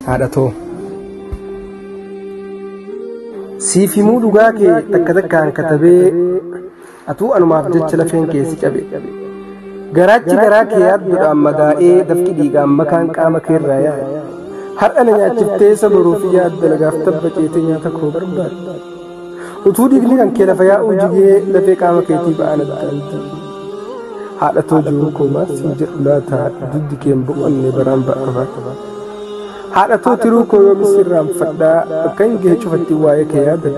haadhatoo siif himuu dhugaa kee takka takkaan katabee atuu anumaaf jecha lafeen keessi cabe garaachi garaa kee yaadduudhaan madaa'ee dafqi dhiigaan makaan qaama keerraa yaa'e har'a na nyaachiftee sabaruuf yaadda lagaaf tabba ceetee nyaata koo barbaadda utuu dhiigni kan kee lafa yaa'uu jigee lafee qaama keetii ba'aan addaatti haadhatoo jiruu koo maal siin jedhu laata duddi keen boqonne baraan ba'arbaata haadhatoo tiruu koo yoomis irraanfadhaa bakka hin gahee cufatti waa'ee kee yaadda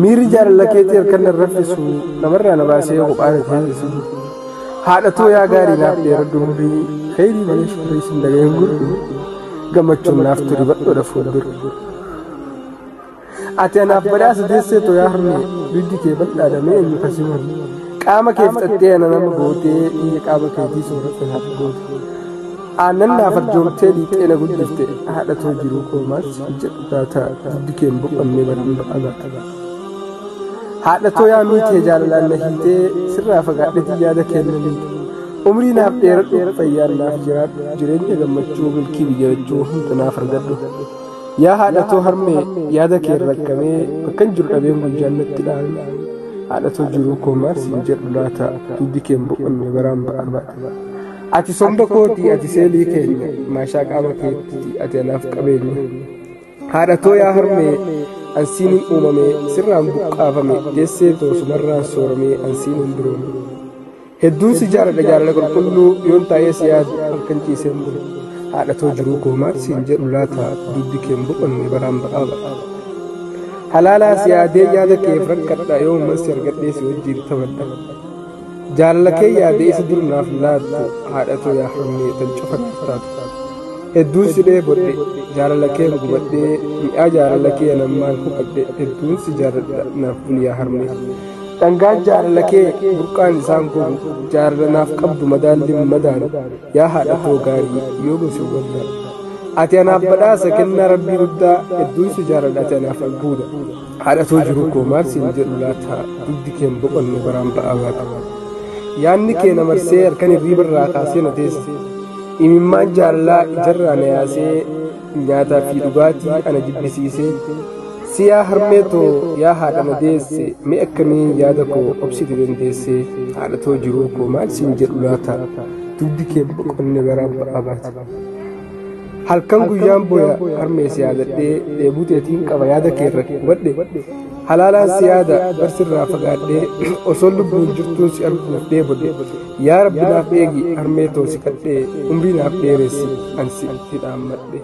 miirri jaalala keetii harkan na raffisu namarraa na baasee kophaan itti hir'isu haadhatoo yaa gaarii naaf dheeradhu umurii khayrii malee shurrii sin dhaga'een gurri gammachuun naaf turi badhoodha fuuldura ati anaaf badhaasa deesseetoo yaa harmee duddi kee bal'aadhamee eenyu kasiman qaama kee fixattee ana nama gootee iyya qaama keetii soorata naaf goote aannan naaf arjoomtee liixee na guddifte haadhatoo jiruu koo maal siin jedhu laata duddi keen boqonnee baraan ba'aa haadhatoo yaa miitee jaalalaan na hiitee sirraa fagaadhetii yaada kennaniiti umrii naaf dheeradhu fayyaan naaf jiraadhu jireenya gammachuu milkii biyyachuu hunda naaf argadhu yaa haadhatoo harmee yaada kee rakkamee bakkan jiru dhabeen guyyaan natti dhaabne haadhatoo jiruu koo maal siin jedhu laata duddi keen boqonnee baraan ba'aa ati somba kootii ati seelii keenya maashaa qaama keetti ati anaaf qabeenya haadhatoo yaa harmee ansiinin uumame sirraan buqqaafame deessee toosumarraan soorame ansiinin biroome hedduun si jaaladha jaalala qulqulluu yoon taa'ee si yaadu halkan ciiseen bule haadhatoo jiruu koo maal siin jedhu laata duddi keen boqonne baraan ba'aa halaalaa si yaadee yaada keef rakkadha yoo ummansi argadhee si wajjiin taphadha jaalala kee yaadee isa durnaaf laattu haadhatoo yaa harmee tan cufatti taatu hedduun si dheebodhe jaalala kee gubadhee mi'aa jaalala kee nammaan hubadhe hedduun si jaaladha naaf buli yaa harmee dhangaan jaalala kee burqaan isaan gogu jaalala naaf qabdu madaalliin madaanu yaa haadhatoo gaarii yoo gosi waldaa ati anaaf badhaasa kennaa rabbii guddaa hedduun si jaaladha ati anaaf albuuda haadhatoo jiruu koo maal siin jedhu laata duddi keen boqonne baraan ba'aa baata yaanni kee na marsee harkan hirriibarraa kaasee na teesse imimmaan jaalalaa ijarraa na yaasee nyaataa fi dhugaatii ana jibbisiisee si yaa harmeetoo yaa haadha na deesse mee akkamiin yaada koo obsiti dandeessee haadhatoo jiruu koo maal siin jedhu laata duddi keen boqonne baraan ba'aa baata halkan guyyaan boya harmees yaadadhee dheebuteetiin qaba yaada kee irratti hubadhe halaalaan si yaada barsirraa fagaadhee osoo lubbuun jirtuun si arguuf dheebodhe yaa rabbi naaf eegi harmeetoo si kadhee umrii naaf dheeressi ansi itti dhaammadhe